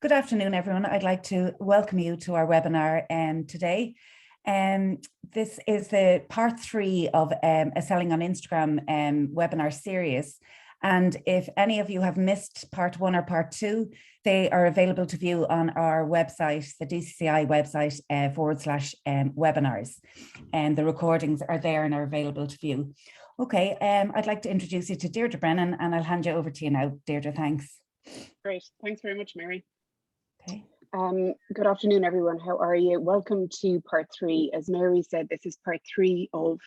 Good afternoon, everyone. I'd like to welcome you to our webinar today. This is the part 3 of a Selling on Instagram webinar series. And if any of you have missed part 1 or part 2, they are available to view on our website, the DCCI website /webinars. And the recordings are there and are available to view. Okay, I'd like to introduce you to Deirdre Brennan, and I'll hand you over to you now. Deirdre, thanks. Great, thanks very much, Mary. Okay. Good afternoon, everyone. How are you? Welcome to part 3. As Mary said, this is part 3 of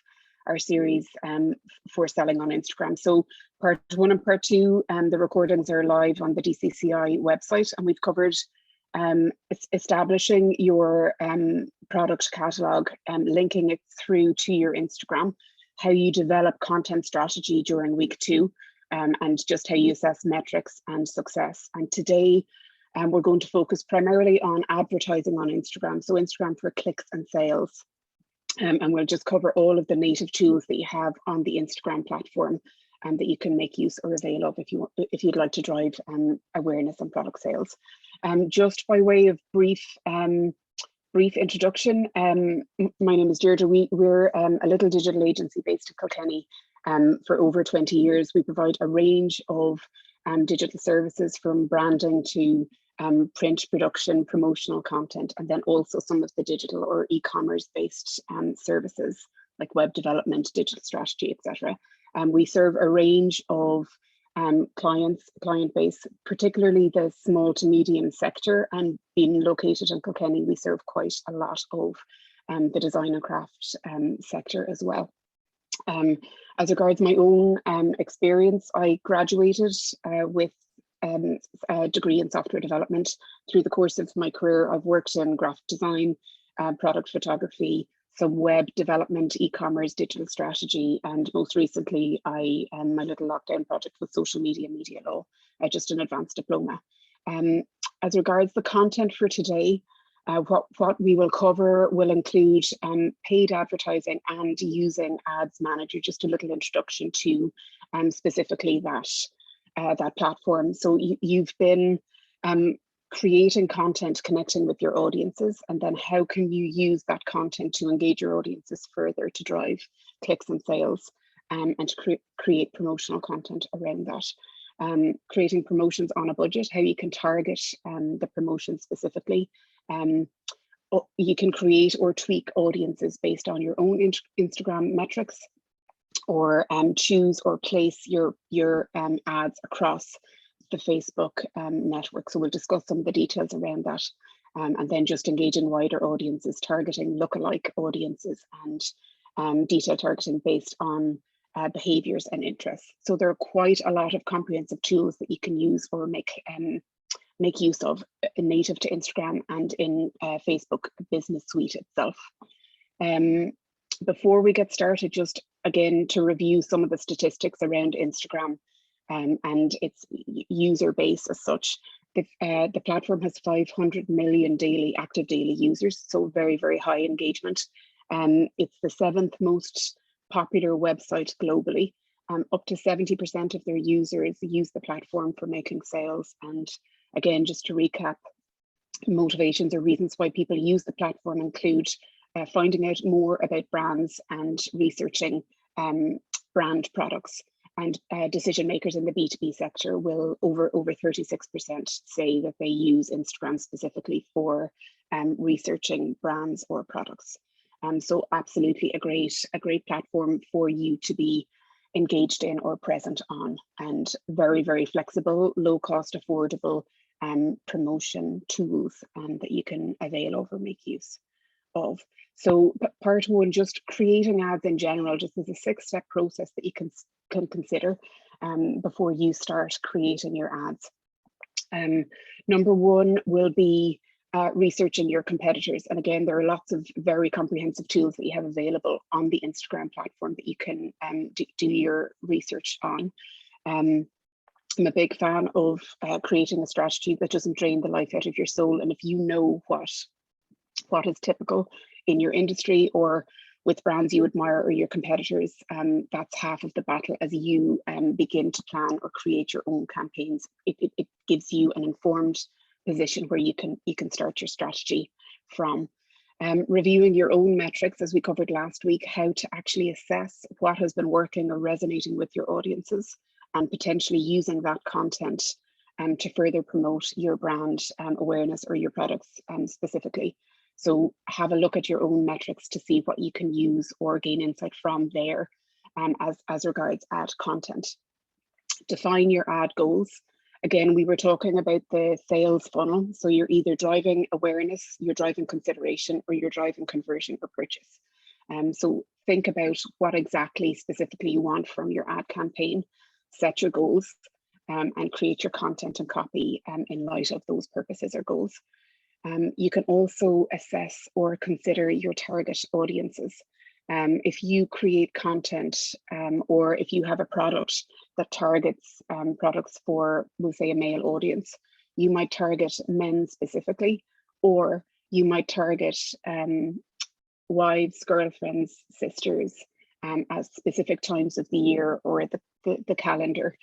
our series for Selling on Instagram. So part 1 and part 2, the recordings are live on the DCCI website, and we've covered establishing your product catalog and linking it through to your Instagram, how you develop content strategy during week 2, and just how you assess metrics and success. And today, we're going to focus primarily on advertising on Instagram, so Instagram for clicks and sales. And we'll just cover all of the native tools that you have on the Instagram platform and that you can make use or avail of if you'd like to drive awareness and product sales. Just by way of brief introduction, my name is Deirdre. We're a little digital agency based in Kilkenny. For over 20 years, we provide a range of digital services, from branding to print production, promotional content, and then also some of the digital or e-commerce based services like web development, digital strategy, etc. We serve a range of client base, particularly the small to medium sector, and being located in Kilkenny, we serve quite a lot of the design and craft sector as well. As regards my own experience, I graduated with a degree in software development. Through the course of my career, I've worked in graphic design, product photography, some web development, e-commerce, digital strategy, and most recently, my little lockdown project was social media law, just an advanced diploma. As regards the content for today, what we will cover will include paid advertising and using Ads Manager, just a little introduction to specifically that platform. So you've been creating content, connecting with your audiences, and then how can you use that content to engage your audiences further to drive clicks and sales, and to create promotional content around that. Creating promotions on a budget, how you can target the promotion specifically. You can create or tweak audiences based on your own Instagram metrics, or choose or place your ads across the Facebook network. So we'll discuss some of the details around that, and then just engaging wider audiences, targeting lookalike audiences, and detailed targeting based on behaviors and interests. So there are quite a lot of comprehensive tools that you can use or make use of native to Instagram and in Facebook Business Suite itself. Before we get started, just again to review some of the statistics around Instagram and its user base as such. The platform has 500 million active daily users, so very, very high engagement. It's the 7th most popular website globally. Up to 70% of their users use the platform for making sales. And again, just to recap, motivations or reasons why people use the platform include finding out more about brands and researching brand products. And decision makers in the B2B sector will over 36% say that they use Instagram specifically for researching brands or products. So absolutely a great platform for you to be engaged in or present on, and very, very flexible, low cost, affordable promotion tools that you can avail of or make use of. So part 1, just creating ads in general, just as a 6-step process that you can consider before you start creating your ads. Number 1 will be researching your competitors. And again, there are lots of very comprehensive tools that you have available on the Instagram platform that you can do your research on. I'm a big fan of creating a strategy that doesn't drain the life out of your soul. And if you know what is typical in your industry or with brands you admire or your competitors, that's half of the battle as you begin to plan or create your own campaigns. It gives you an informed position where you can start your strategy from. Reviewing your own metrics, as we covered last week, how to actually assess what has been working or resonating with your audiences, and potentially using that content to further promote your brand awareness or your products specifically. So have a look at your own metrics to see what you can use or gain insight from there as regards ad content. Define your ad goals. Again, we were talking about the sales funnel. So you're either driving awareness, you're driving consideration, or you're driving conversion or purchase. So think about what exactly specifically you want from your ad campaign, set your goals, and create your content and copy in light of those purposes or goals. You can also assess or consider your target audiences. If you create content or if you have a product that targets products for, we'll say, a male audience, you might target men specifically, or you might target wives, girlfriends, sisters at specific times of the year or the calendar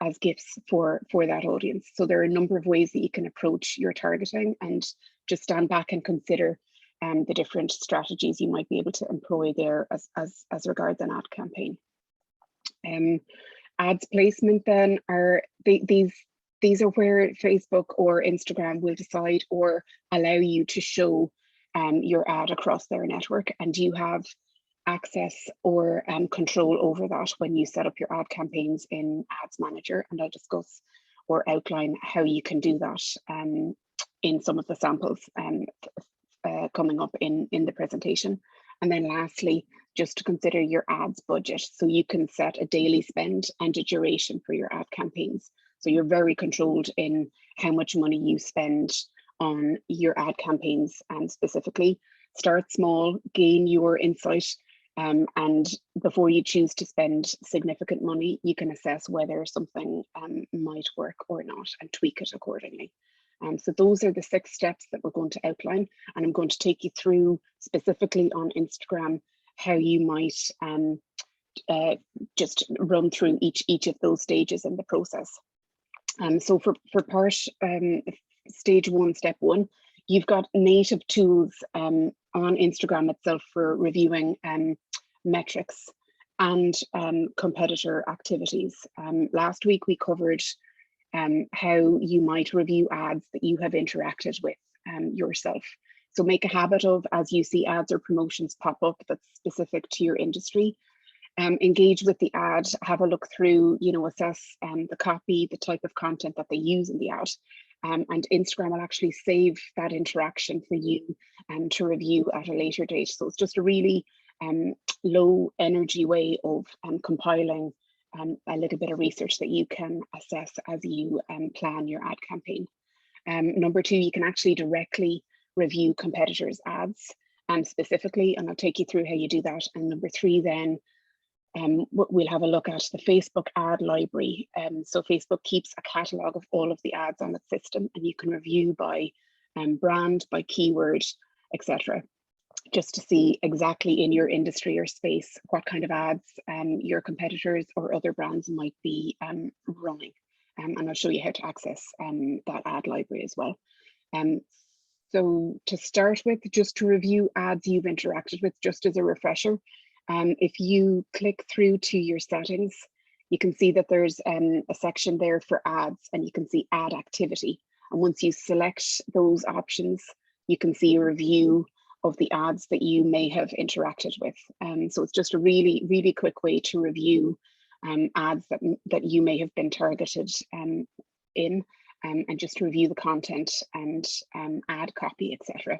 as gifts for that audience. So there are a number of ways that you can approach your targeting, and just stand back and consider the different strategies you might be able to employ there as regards an ad campaign. Ads placement then are these are where Facebook or Instagram will decide or allow you to show your ad across their network, and you have access or control over that when you set up your ad campaigns in Ads Manager, and I'll discuss or outline how you can do that in some of the samples coming up in the presentation. And then lastly, just to consider your ads budget. So you can set a daily spend and a duration for your ad campaigns. So you're very controlled in how much money you spend on your ad campaigns, and specifically start small, gain your insight, and before you choose to spend significant money, you can assess whether something might work or not and tweak it accordingly. So those are the 6 steps that we're going to outline, and I'm going to take you through specifically on Instagram how you might just run through each of those stages in the process. So for part stage 1, step 1, you've got native tools on Instagram itself for reviewing metrics and competitor activities. Last week we covered how you might review ads that you have interacted with yourself. So make a habit of, as you see ads or promotions pop up that's specific to your industry, engage with the ad, have a look through, assess the copy, the type of content that they use in the ad. And Instagram will actually save that interaction for you to review at a later date. So it's just a really low energy way of compiling a little bit of research that you can assess as you plan your ad campaign. Number 2, you can actually directly review competitors' ads specifically, and I'll take you through how you do that. And number 3, then we'll have a look at the Facebook ad library. So Facebook keeps a catalog of all of the ads on its system, and you can review by brand, by keyword, etc., just to see exactly in your industry or space what kind of ads your competitors or other brands might be running. And I'll show you how to access that ad library as well. So to start with, just to review ads you've interacted with, just as a refresher, if you click through to your settings, you can see that there's a section there for ads, and you can see ad activity. And once you select those options, you can see a review of the ads that you may have interacted with. So it's just a really, really quick way to review ads that you may have been targeted in, and just to review the content and ad copy, etc.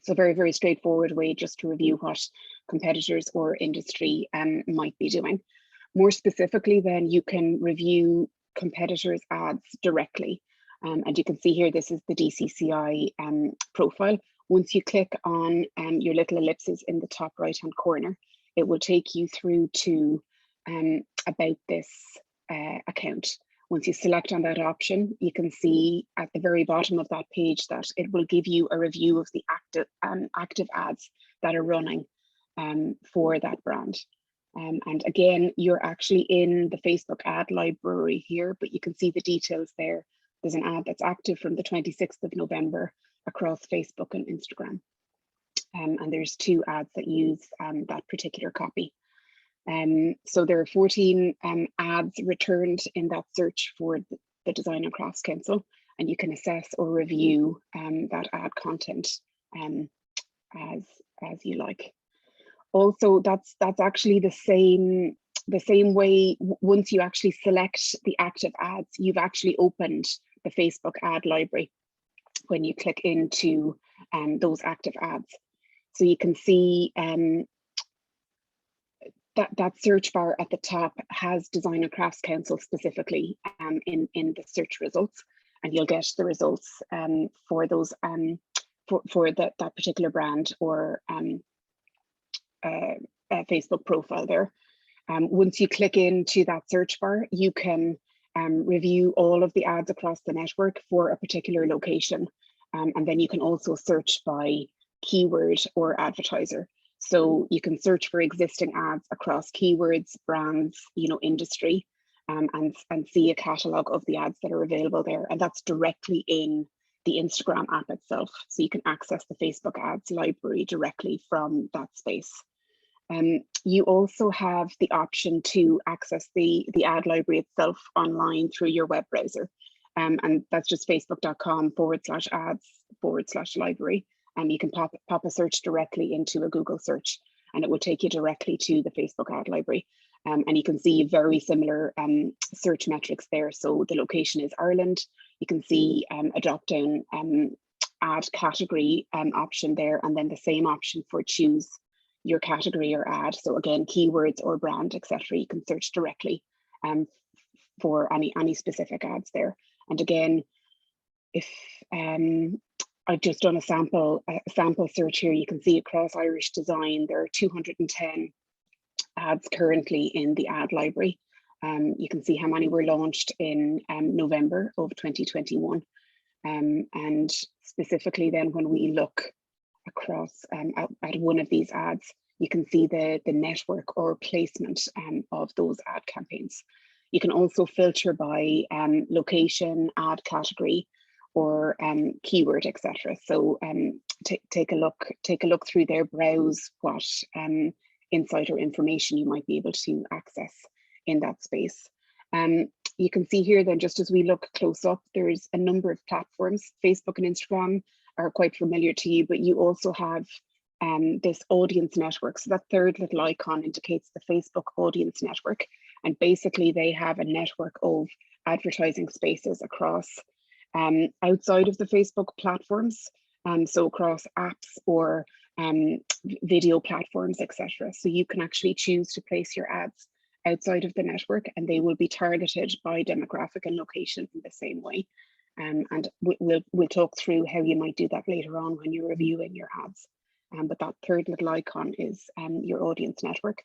So very, very straightforward way just to review what competitors or industry might be doing. More specifically, then you can review competitors' ads directly. And you can see here, this is the DCCI profile. Once you click on your little ellipses in the top right-hand corner, it will take you through to about this account. Once you select on that option, you can see at the very bottom of that page that it will give you a review of the active ads that are running for that brand. And again, you're actually in the Facebook ad library here, but you can see the details there there's an ad that's active from the 26th of November across Facebook and Instagram. And there's 2 ads that use that particular copy. So there are 14 ads returned in that search for the Design and Crafts Council, and you can assess or review that ad content as you like. Also, that's actually the same way. Once you actually select the active ads, you've actually opened the Facebook ad library when you click into those active ads. So you can see that search bar at the top has Design and Crafts Council specifically in the search results, and you'll get the results for those for that particular brand or Facebook profile there. Once you click into that search bar, you can review all of the ads across the network for a particular location, and then you can also search by keyword or advertiser. So you can search for existing ads across keywords, brands, industry, and see a catalog of the ads that are available there. And that's directly in the Instagram app itself. So you can access the Facebook ads library directly from that space. You also have the option to access the ad library itself online through your web browser. And that's just facebook.com/ads/library. And you can pop a search directly into a Google search, and it will take you directly to the Facebook ad library. And you can see very similar search metrics there. So the location is Ireland. You can see a drop-down ad category option there, and then the same option for choose your category or ad. So again, keywords or brand, etc. You can search directly for any specific ads there. And again, if I've just done a sample search here, you can see across Irish design, there are 210 ads currently in the ad library. You can see how many were launched in November of 2021. And specifically then when we look across at one of these ads, you can see the network or placement of those ad campaigns. You can also filter by location, ad category, or keyword, etc. So take a look through there, browse what insight or information you might be able to access in that space. You can see here then, just as we look close up, there's a number of platforms. Facebook and Instagram are quite familiar to you, but you also have this audience network. So that third little icon indicates the Facebook audience network. And basically they have a network of advertising spaces across outside of the Facebook platforms, so across apps or video platforms, etc. So you can actually choose to place your ads outside of the network, and they will be targeted by demographic and location in the same way. And we'll talk through how you might do that later on when you're reviewing your ads. But that third little icon is your audience network.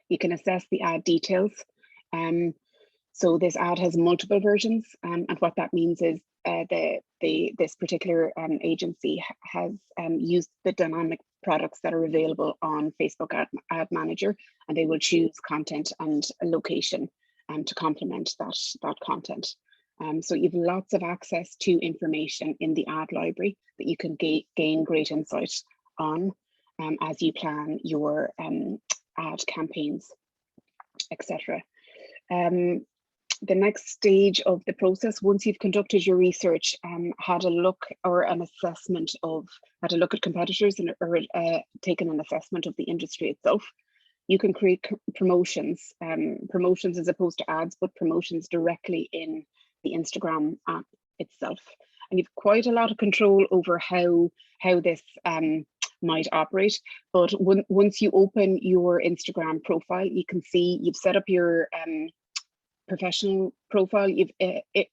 You can assess the ad details. So this ad has multiple versions, and what that means is this particular agency has used the dynamic products that are available on Facebook Ad Manager, and they will choose content and location to complement that content. So you have lots of access to information in the ad library that you can gain great insight on as you plan your ad campaigns, etc. The next stage of the process, once you've conducted your research, had a look at competitors or taken an assessment of the industry itself, you can create promotions as opposed to ads, but promotions directly in the Instagram app itself. And you've quite a lot of control over how this might operate. But once you open your Instagram profile, you can see you've set up your professional profile, you've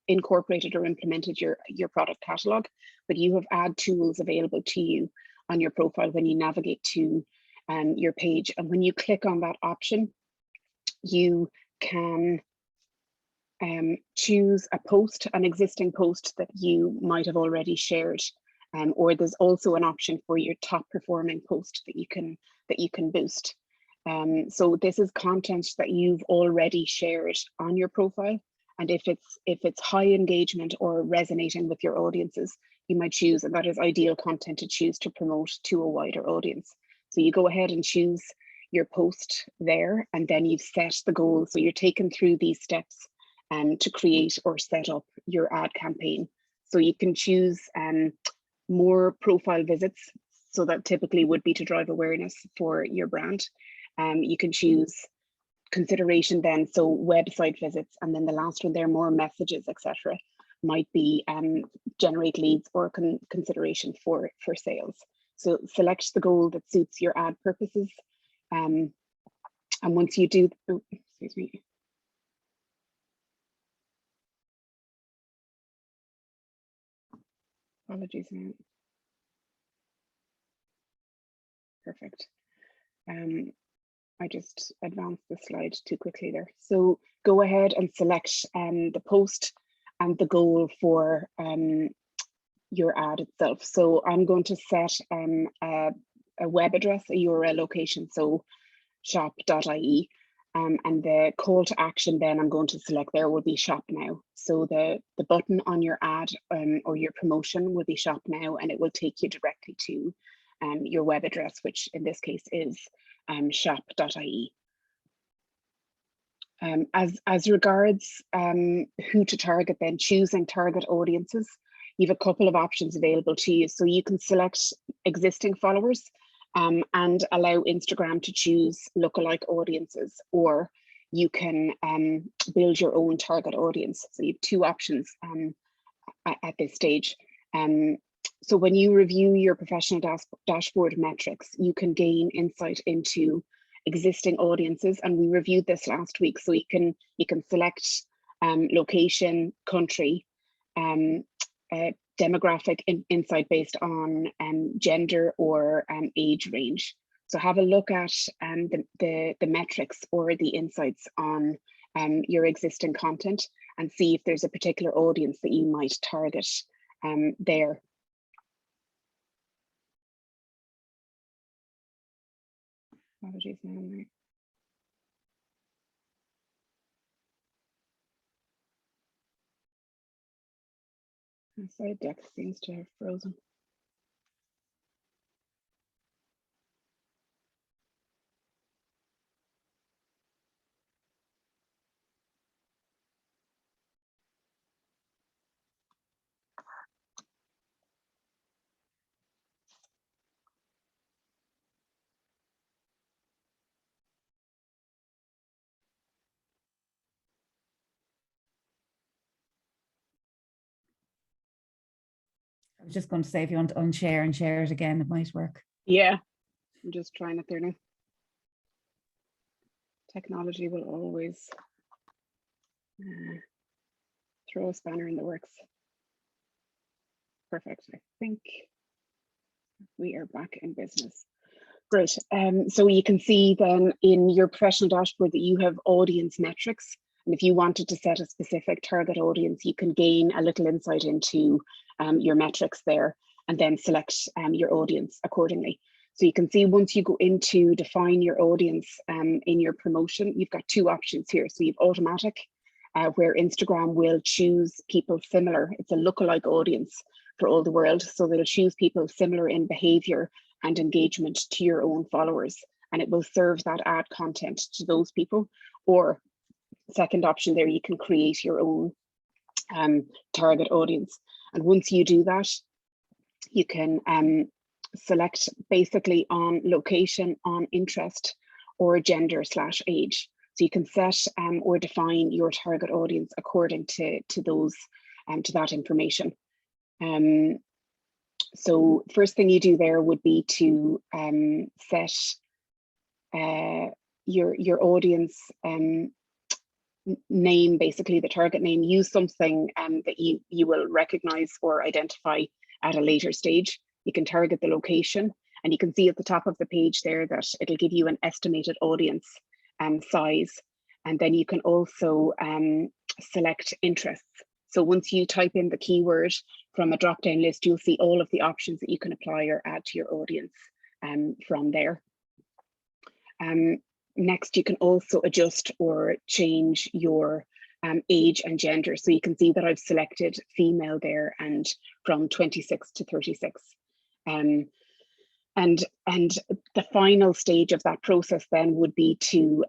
incorporated or implemented your product catalog, but you have ad tools available to you on your profile when you navigate to your page. And when you click on that option, you can choose a post, an existing post that you might have already shared, or there's also an option for your top performing post that you can boost. So this is content that you've already shared on your profile, And if it's high engagement or resonating with your audiences, you might choose, and that is ideal content to choose to promote to a wider audience. So you go ahead and choose your post there, and then you've set the goal. So you're taken through these steps to create or set up your ad campaign. So you can choose more profile visits. So that typically would be to drive awareness for your brand. You can choose consideration then, so website visits, and then the last one there, more messages, etc., might be generate leads or consideration for sales. So select the goal that suits your ad purposes, and once you do, oh, excuse me. Apologies. Perfect. I just advanced the slide too quickly there. So go ahead and select the post and the goal for your ad itself. So I'm going to set a web address, a URL location, so shop.ie. And the call to action then I'm going to select there will be shop now. So the button on your ad or your promotion will be shop now, and it will take you directly to your web address, which in this case is shop.ie. As regards who to target, then choosing target audiences, you have a couple of options available to you. So you can select existing followers and allow Instagram to choose lookalike audiences, or you can build your own target audience. So you have two options at this stage. So when you review your professional dashboard metrics, you can gain insight into existing audiences, and we reviewed this last week. So you can select location, country, demographic insight based on gender or age range. So have a look at the metrics or the insights on your existing content and see if there's a particular audience that you might target there. Apologies now. The slide deck seems to have frozen. I was just going to say, if you want to unshare and share it again, it might work. Yeah, I'm just trying it there now. Technology will always throw a spanner in the works. Perfect. I think we are back in business. Great. So you can see then in your professional dashboard that you have audience metrics. And if you wanted to set a specific target audience, you can gain a little insight into your metrics there and then select your audience accordingly. So you can see once you go into define your audience in your promotion, you've got two options here. So you've automatic, where Instagram will choose people similar. It's a lookalike audience for all the world. So they'll choose people similar in behavior and engagement to your own followers, and it will serve that ad content to those people. Or second option there, you can create your own target audience. And once you do that, you can select basically on location, on interest, or gender/age. So you can set or define your target audience according to those to that information. So first thing you do there would be to set your audience name, basically the target name. Use something that you will recognize or identify at a later stage. You can target the location, and you can see at the top of the page there that it'll give you an estimated audience size. And then you can also select interests. So once you type in the keyword from a drop-down list, you'll see all of the options that you can apply or add to your audience from there. Next, you can also adjust or change your age and gender. So you can see that I've selected female there and from 26 to 36. And the final stage of that process then would be to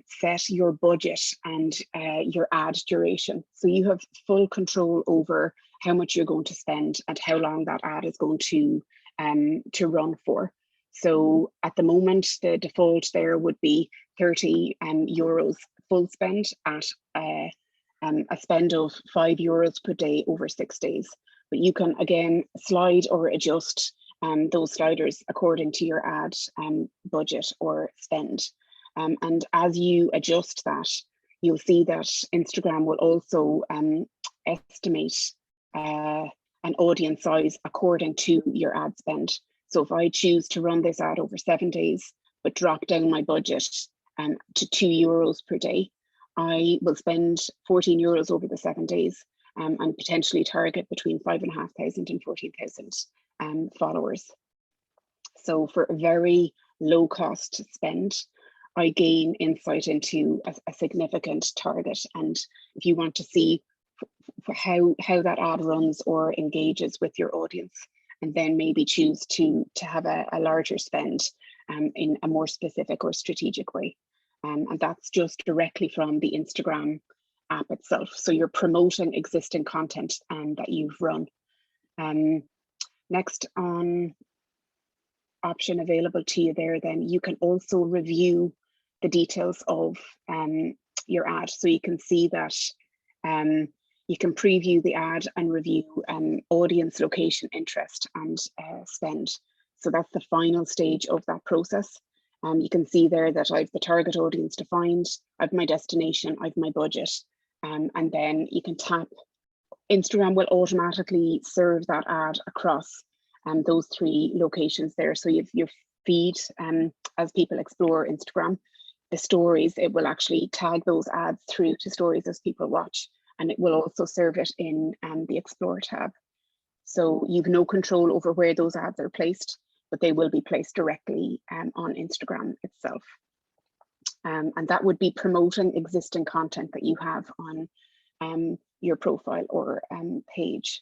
set your budget and your ad duration. So you have full control over how much you're going to spend and how long that ad is going to run for. So at the moment, the default there would be 30 euros full spend at a spend of €5 per day over 6 days. But you can again slide or adjust those sliders according to your ad budget or spend. And as you adjust that, you'll see that Instagram will also estimate an audience size according to your ad spend. So if I choose to run this ad over 7 days, but drop down my budget to €2 per day, I will spend €14 over the 7 days and potentially target between 5,500 and 14,000 followers. So for a very low cost spend, I gain insight into a significant target. And if you want to see how that ad runs or engages with your audience, and then maybe choose to have a larger spend in a more specific or strategic way. And that's just directly from the Instagram app itself. So you're promoting existing content that you've run. Next on option available to you there, then you can also review the details of your ad. So you can see that you can preview the ad and review audience, location, interest, and spend. So that's the final stage of that process. You can see there that I've the target audience defined, I've my destination, I've my budget, and then you can tap. Instagram will automatically serve that ad across those 3 locations there. So you've your feed, as people explore Instagram, the stories, it will actually tag those ads through to stories as people watch, and it will also serve it in the Explore tab. So you've no control over where those ads are placed, but they will be placed directly on Instagram itself. And that would be promoting existing content that you have on your profile or page.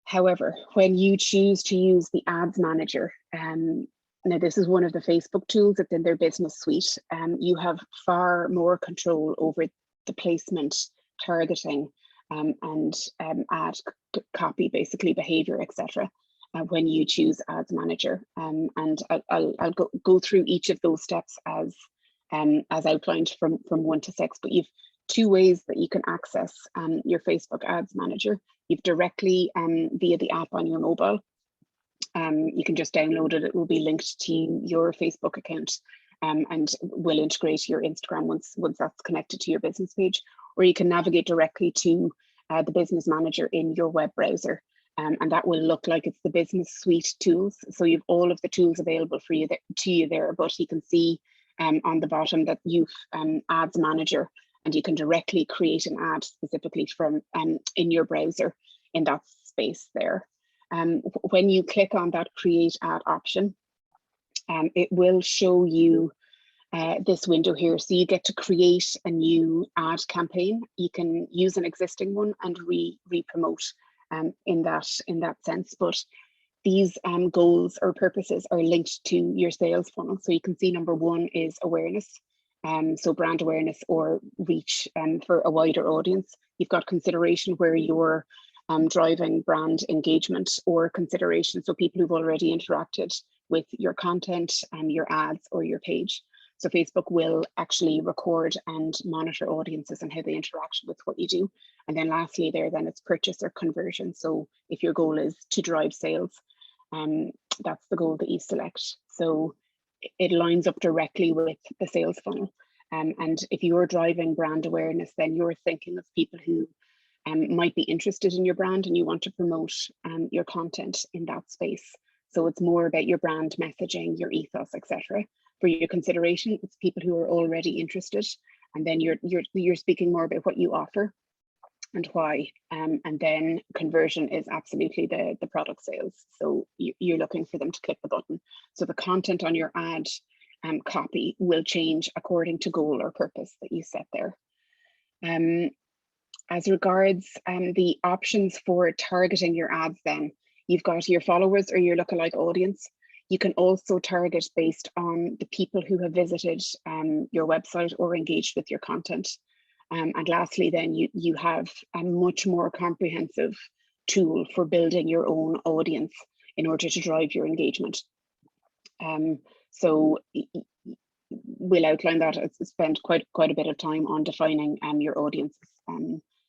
However, when you choose to use the Ads Manager, now this is one of the Facebook tools that's in their business suite, you have far more control over the placement, targeting, and ad copy, basically behavior, etc. When you choose Ads Manager. And I'll go through each of those steps as outlined from 1 to 6, but you've 2 ways that you can access your Facebook Ads Manager. You've directly via the app on your mobile. You can just download it. It will be linked to your Facebook account and will integrate your Instagram once that's connected to your business page. Or you can navigate directly to the Business Manager in your web browser. And that will look like it's the business suite tools. So you've all of the tools available for you there, but you can see on the bottom that you've Ads Manager, and you can directly create an ad specifically from in your browser in that space there. When you click on that create ad option, it will show you this window here. So you get to create a new ad campaign. You can use an existing one and re-promote in that sense, but these goals or purposes are linked to your sales funnel. So you can see number 1 is awareness. So brand awareness or reach for a wider audience. You've got consideration where you're driving brand engagement or consideration. So people who've already interacted with your content and your ads or your page. So Facebook will actually record and monitor audiences and how they interact with what you do. And then lastly then it's purchase or conversion. So if your goal is to drive sales, that's the goal that you select. So it lines up directly with the sales funnel. And if you're driving brand awareness, then you're thinking of people who might be interested in your brand and you want to promote your content in that space. So it's more about your brand messaging, your ethos, etc. For your consideration, it's people who are already interested, and then you're speaking more about what you offer and why. And then conversion is absolutely the product sales. So you're looking for them to click the button. So the content on your ad copy will change according to goal or purpose that you set there. As regards the options for targeting your ads, then you've got your followers or your lookalike audience. You can also target based on the people who have visited your website or engaged with your content. And lastly, then you have a much more comprehensive tool for building your own audience in order to drive your engagement. So we'll outline that. I spent quite a bit of time on defining your audiences,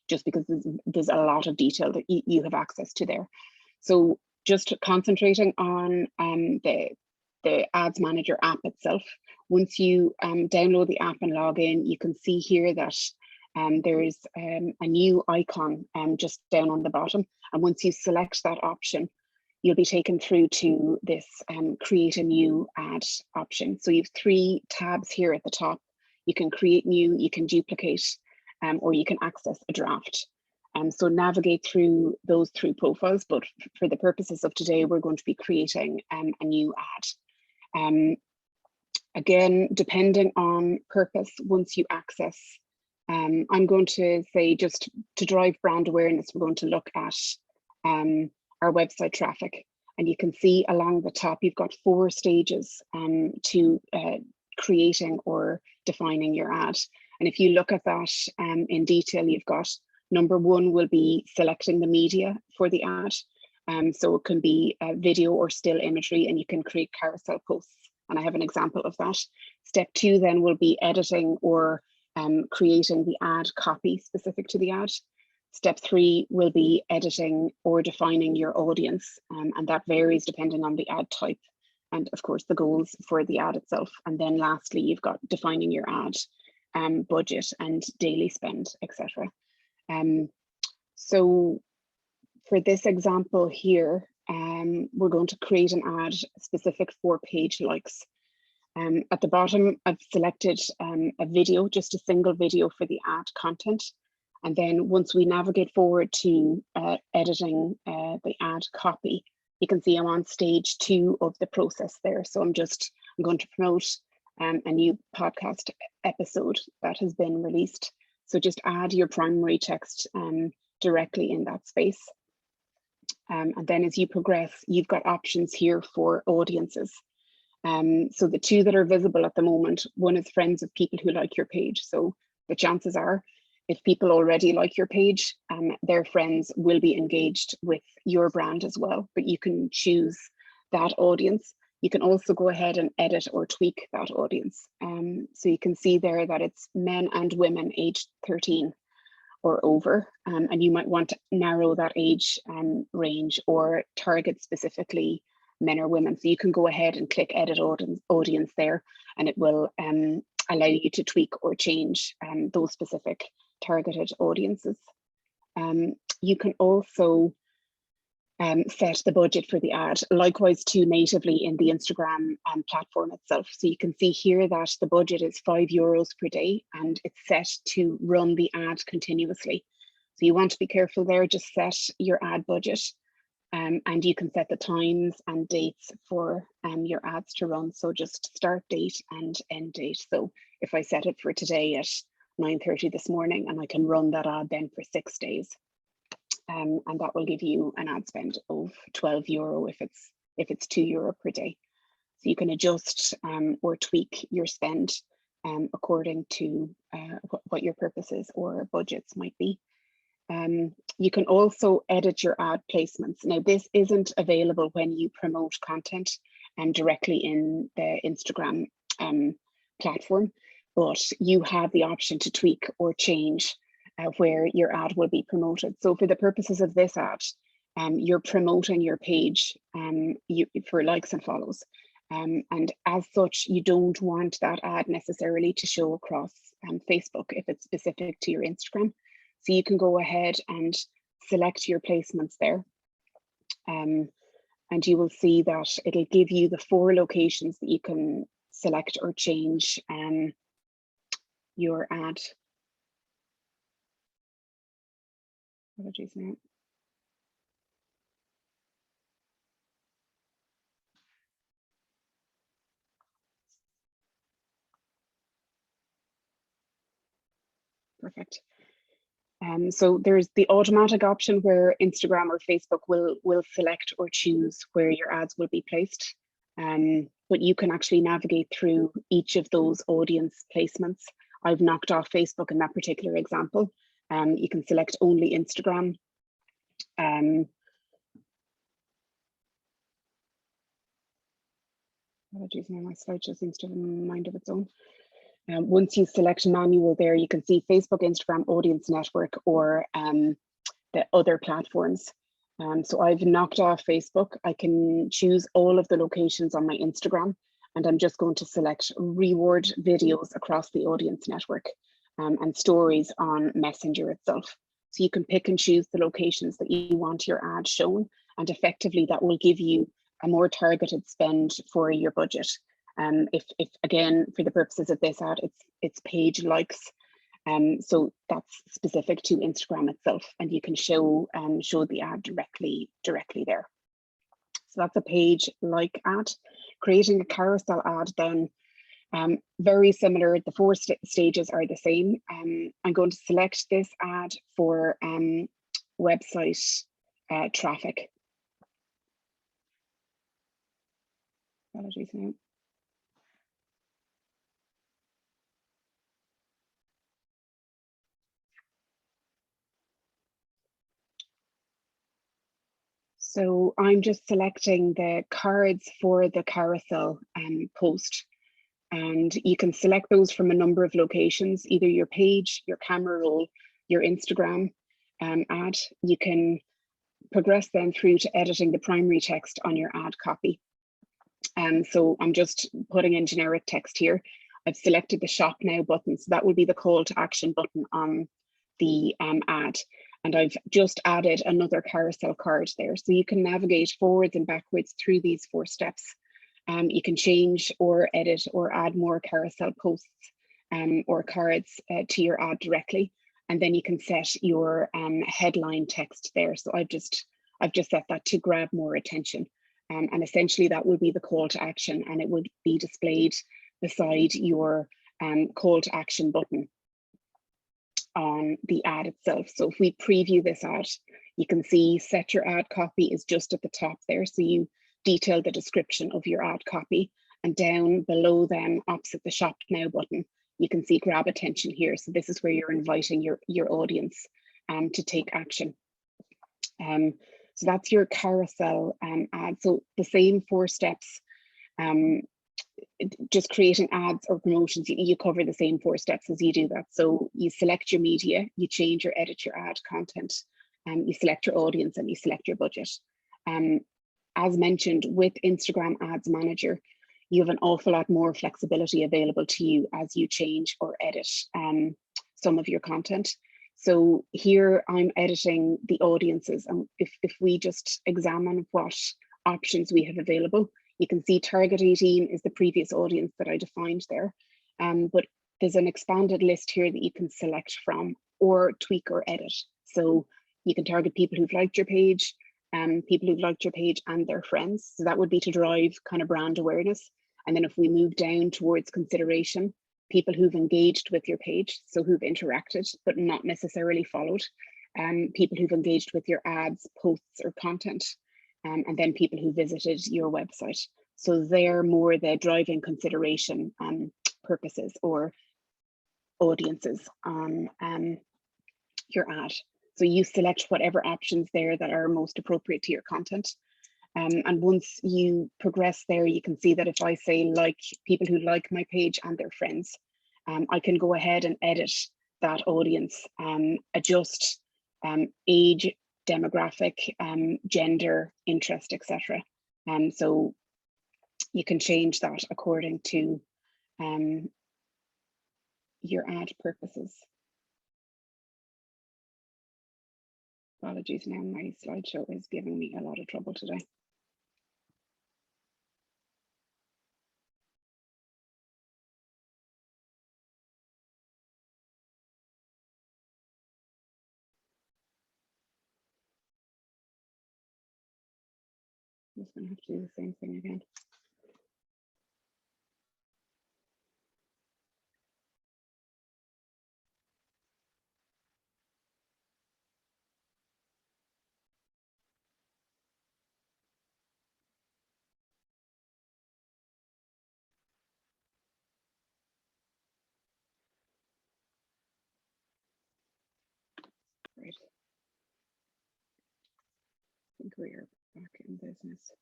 just because there's a lot of detail that you have access to there. So just concentrating on the Ads Manager app itself. Once you download the app and log in, you can see here that there's a new icon just down on the bottom. And once you select that option, you'll be taken through to this create a new ad option. So you have 3 tabs here at the top. You can create new, you can duplicate, or you can access a draft. So navigate through those 3 profiles, but for the purposes of today, we're going to be creating a new ad. Again, depending on purpose, once you access, I'm going to say just to drive brand awareness, we're going to look at our website traffic. And you can see along the top, you've got 4 stages to creating or defining your ad. And if you look at that in detail, you've got number 1 will be selecting the media for the ad. So it can be video or still imagery, and you can create carousel posts. And I have an example of that. Step 2 then will be editing or creating the ad copy specific to the ad. Step 3 will be editing or defining your audience, and that varies depending on the ad type and of course the goals for the ad itself. And then lastly, you've got defining your ad budget and daily spend, etc. So for this example here, we're going to create an ad specific for page likes. At the bottom, I've selected a video, just a single video for the ad content. And then once we navigate forward to editing the ad copy, you can see I'm on stage 2 of the process there. So I'm going to promote a new podcast episode that has been released. So just add your primary text directly in that space. And then as you progress, you've got options here for audiences. So the 2 that are visible at the moment, one is friends of people who like your page. So the chances are, if people already like your page, their friends will be engaged with your brand as well, but you can choose that audience. You can also go ahead and edit or tweak that audience. So you can see there that it's men and women aged 13 or over, and you might want to narrow that age range or target specifically men or women. So you can go ahead and click edit audience there, and it will allow you to tweak or change those specific targeted audiences. You can also set the budget for the ad, likewise too natively in the Instagram platform itself. So you can see here that the budget is €5 per day, and it's set to run the ad continuously. So you want to be careful there, just set your ad budget, and you can set the times and dates for your ads to run. So just start date and end date. So if I set it for today at 9:30 this morning, and I can run that ad then for 6 days. And that will give you an ad spend of €12 if it's €2 per day. So you can adjust or tweak your spend according to what your purposes or budgets might be. You can also edit your ad placements. Now, this isn't available when you promote content directly in the Instagram platform, but you have the option to tweak or change where your ad will be promoted. So for the purposes of this ad, you're promoting your page for likes and follows. And as such, you don't want that ad necessarily to show across Facebook if it's specific to your Instagram. So you can go ahead and select your placements there. And you will see that it'll give you the 4 locations that you can select or change your ad. Apologies now. Perfect. So there's the automatic option where Instagram or Facebook will select or choose where your ads will be placed. But you can actually navigate through each of those audience placements. I've knocked off Facebook in that particular example. You can select only Instagram. Apologies, now my slideshow seems to have a mind of its own. Once you select manual there, you can see Facebook, Instagram, Audience Network, or the other platforms. So I've knocked off Facebook. I can choose all of the locations on my Instagram, and I'm just going to select reward videos across the Audience Network and stories on Messenger itself. So you can pick and choose the locations that you want your ad shown, and effectively that will give you a more targeted spend for your budget. If again, for the purposes of this ad, it's page likes. So that's specific to Instagram itself, and you can show the ad directly there. So that's a page like ad. Creating a carousel ad then, very similar. The four stages are the same. I'm going to select this ad for website traffic. Apologies now. So I'm just selecting the cards for the carousel post, and you can select those from a number of locations, either your page, your camera roll, your Instagram ad. You can progress then through to editing the primary text on your ad copy. So I'm just putting in generic text here. I've selected the shop now button, so that will be the call to action button on the ad. And I've just added another carousel card there. So you can navigate forwards and backwards through these 4 steps. You can change or edit or add more carousel posts or cards to your ad directly. And then you can set your headline text there. So I've just set that to grab more attention. And essentially that will be the call to action, and it would be displayed beside your call to action button on the ad itself. So if we preview this ad, you can see set your ad copy is just at the top there. So you detail the description of your ad copy, and down below them opposite the shop now button, you can see grab attention here. So this is where you're inviting your audience to take action. So that's your carousel ad. So the same 4 steps, just creating ads or promotions, you cover the same 4 steps as you do that. So you select your media, you change or edit your ad content, you select your audience, and you select your budget. As mentioned, with Instagram Ads Manager, you have an awful lot more flexibility available to you as you change or edit some of your content. So here I'm editing the audiences, and if we just examine what options we have available, you can see target 18 is the previous audience that I defined there, but there's an expanded list here that you can select from or tweak or edit. So you can target people who've liked your page, people who've liked your page and their friends. So that would be to drive kind of brand awareness. And then if we move down towards consideration, people who've engaged with your page, so who've interacted but not necessarily followed, people who've engaged with your ads, posts or content, and then people who visited your website. So they're more the driving consideration purposes or audiences on your ad. So you select whatever options there that are most appropriate to your content. And once you progress there, you can see that if I say like people who like my page and their friends, I can go ahead and edit that audience, adjust age, demographic, gender, interest, etc. So you can change that according to your ad purposes. Apologies, now my slideshow is giving me a lot of trouble today. I'm just going to have to do the same thing again. Right. I think we are back in business.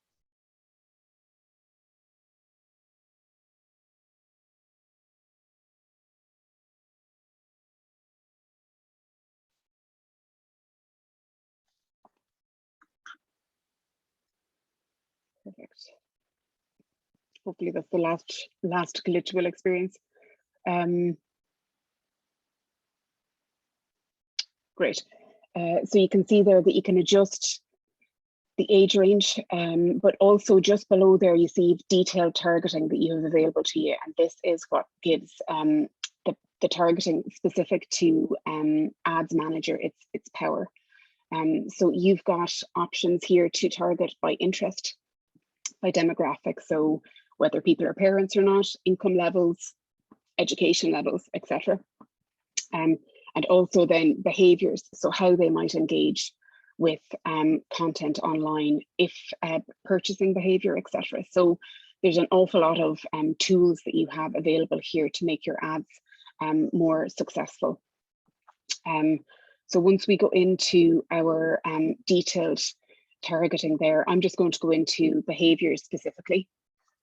Perfect. Hopefully that's the last glitch we'll experience. Great. So you can see there that you can adjust the age range, but also just below there you see detailed targeting that you have available to you, and this is what gives the targeting specific to Ads Manager its power. So you've got options here to target by interest, by demographics, so whether people are parents or not, income levels, education levels, etc. And also then behaviors, so how they might engage with content online, if purchasing behavior, etc. So there's an awful lot of tools that you have available here to make your ads more successful. So once we go into our detailed targeting there, I'm just going to go into behaviors specifically.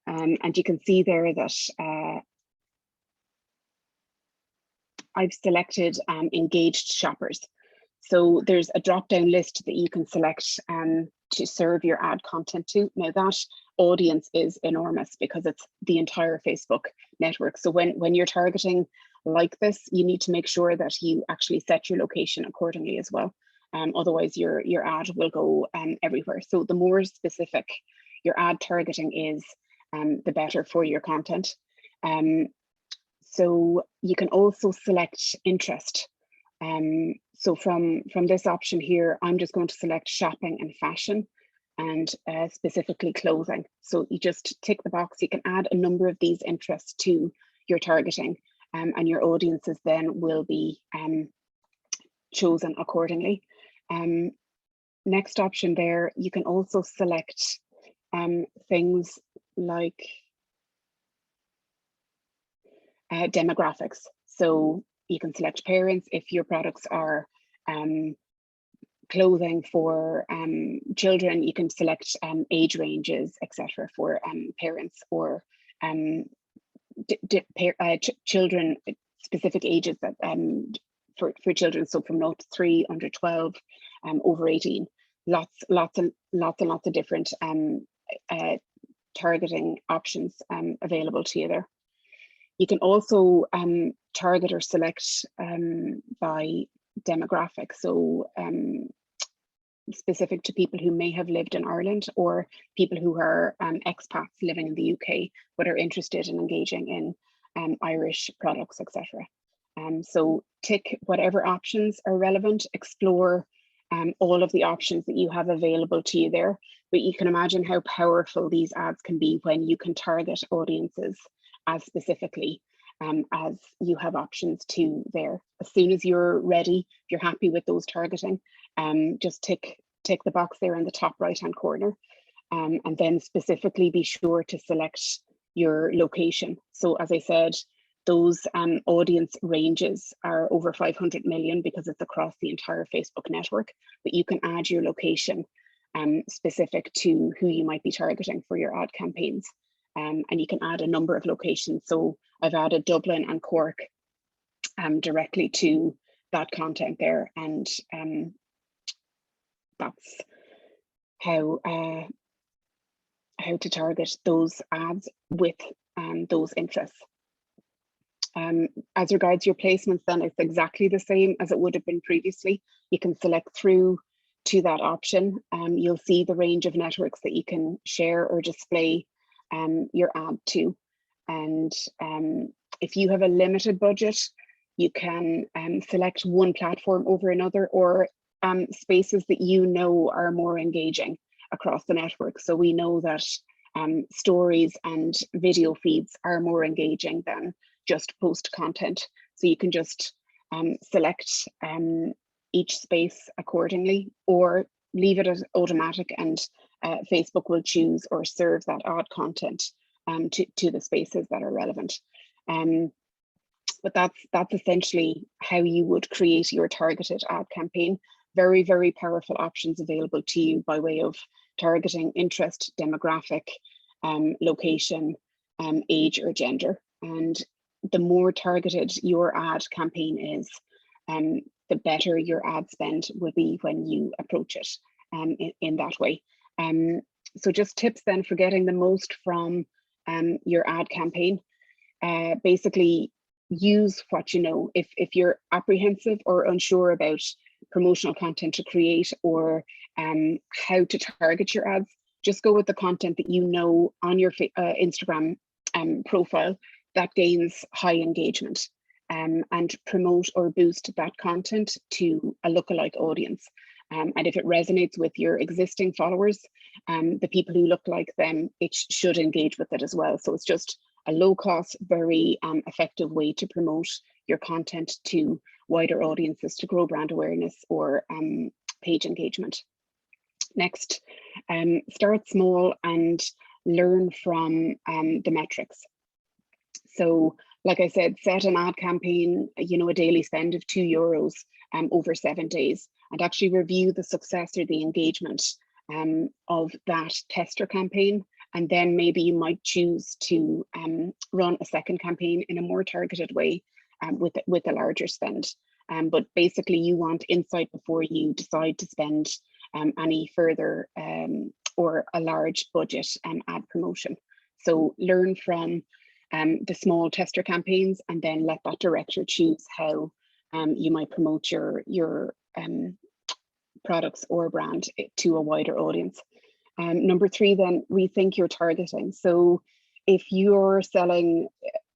And you can see there that I've selected engaged shoppers. So there's a drop-down list that you can select to serve your ad content to. Now that audience is enormous because it's the entire Facebook network. So when you're targeting like this, you need to make sure that you actually set your location accordingly as well. Otherwise your ad will go everywhere. So the more specific your ad targeting is, the better for your content. So you can also select interest. So from this option here, I'm just going to select shopping and fashion, and specifically clothing. So you just tick the box. You can add a number of these interests to your targeting, and your audiences then will be chosen accordingly. Next option there, you can also select things like demographics. So you can select parents if your products are clothing for children. You can select age ranges, etc. for parents, or children, specific ages that for children. So from 0 to 3, under 12, over 18. Lots of different targeting options available to you there. You can also target or select by demographic, so specific to people who may have lived in Ireland, or people who are expats living in the UK but are interested in engaging in Irish products, etc. So tick whatever options are relevant, explore all of the options that you have available to you there. But you can imagine how powerful these ads can be when you can target audiences as specifically as you have options to there. As soon as you're ready, if you're happy with those targeting, just tick the box there in the top right hand corner, and then specifically be sure to select your location. So as I said, those audience ranges are over 500 million because it's across the entire Facebook network, but you can add your location specific to who you might be targeting for your ad campaigns. And you can add a number of locations. So I've added Dublin and Cork directly to that content there, and that's how to target those ads with those interests. As regards your placements, then it's exactly the same as it would have been previously. You can select through to that option. You'll see the range of networks that you can share or display your ad to. And if you have a limited budget, you can select one platform over another, or spaces that you know are more engaging across the network. So we know that stories and video feeds are more engaging than just post content. So you can just select each space accordingly, or leave it as automatic, and Facebook will choose or serve that ad content to the spaces that are relevant. but that's essentially how you would create your targeted ad campaign. Very, very powerful options available to you by way of targeting interest, demographic, location, age or gender. And the more targeted your ad campaign is, the better your ad spend will be when you approach it in that way. So just tips then for getting the most from your ad campaign. Basically, use what you know. If you're apprehensive or unsure about promotional content to create or how to target your ads, just go with the content that you know on your Instagram profile that gains high engagement, and promote or boost that content to a lookalike audience. And if it resonates with your existing followers, the people who look like them, it should engage with it as well. So it's just a low cost, very effective way to promote your content to wider audiences to grow brand awareness or page engagement. Next, start small and learn from the metrics. So like I said, set an ad campaign, a daily spend of €2 over 7 days, and actually review the success or the engagement of that tester campaign. And then maybe you might choose to run a second campaign in a more targeted way with a larger spend. But basically you want insight before you decide to spend any further or a large budget ad promotion. So learn from the small tester campaigns and then let that director choose how you might promote your products or brand to a wider audience. Number 3, then rethink your targeting. So if you're selling,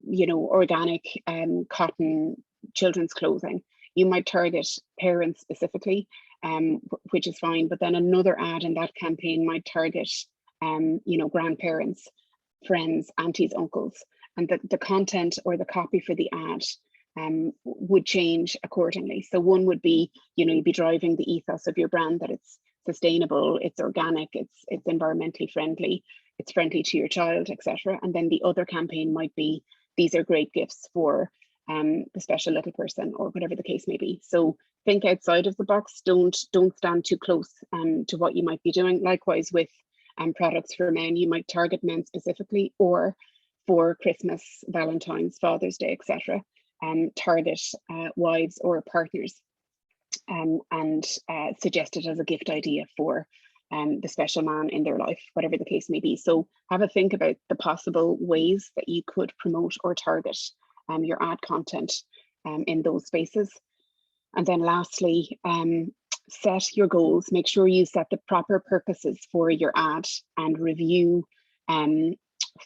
organic cotton children's clothing, you might target parents specifically, which is fine. But then another ad in that campaign might target, grandparents, friends, aunties, uncles, and the content or the copy for the ad would change accordingly. So one would be, you'd be driving the ethos of your brand, that it's sustainable, it's organic, it's environmentally friendly, it's friendly to your child, etc. And then the other campaign might be, these are great gifts for the special little person, or whatever the case may be. So think outside of the box. Don't stand too close to what you might be doing. Likewise with products for men, you might target men specifically, or for Christmas, Valentine's, Father's Day, etc. Target wives or partners and suggest it as a gift idea for the special man in their life, whatever the case may be. So have a think about the possible ways that you could promote or target your ad content in those spaces. And then lastly, set your goals. Make sure you set the proper purposes for your ad and review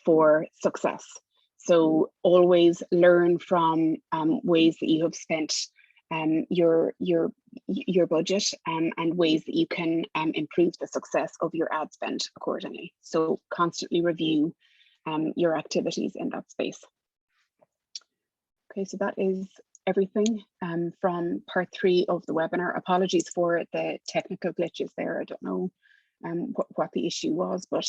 for success. So always learn from ways that you have spent your budget and ways that you can improve the success of your ad spend accordingly. So constantly review your activities in that space. Okay, so that is everything from part 3 of the webinar. Apologies for the technical glitches there. I don't know what the issue was, but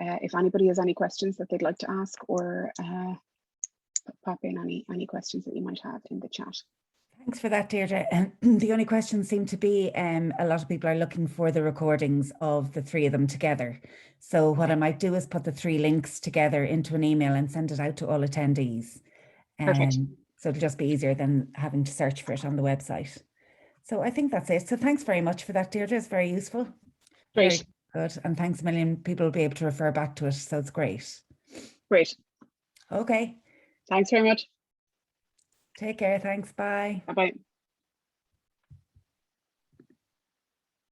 if anybody has any questions that they'd like to ask, or pop in any questions that you might have in the chat. Thanks for that, Deirdre. The only questions seem to be a lot of people are looking for the recordings of the 3 of them together. So what I might do is put the 3 links together into an email and send it out to all attendees. Perfect. So it'll just be easier than having to search for it on the website. So I think that's it. So thanks very much for that, Deirdre. It's very useful. Great. Very good. And thanks a million. People will be able to refer back to it. So it's great. Great. Okay. Thanks very much. Take care. Thanks. Bye. Bye-bye.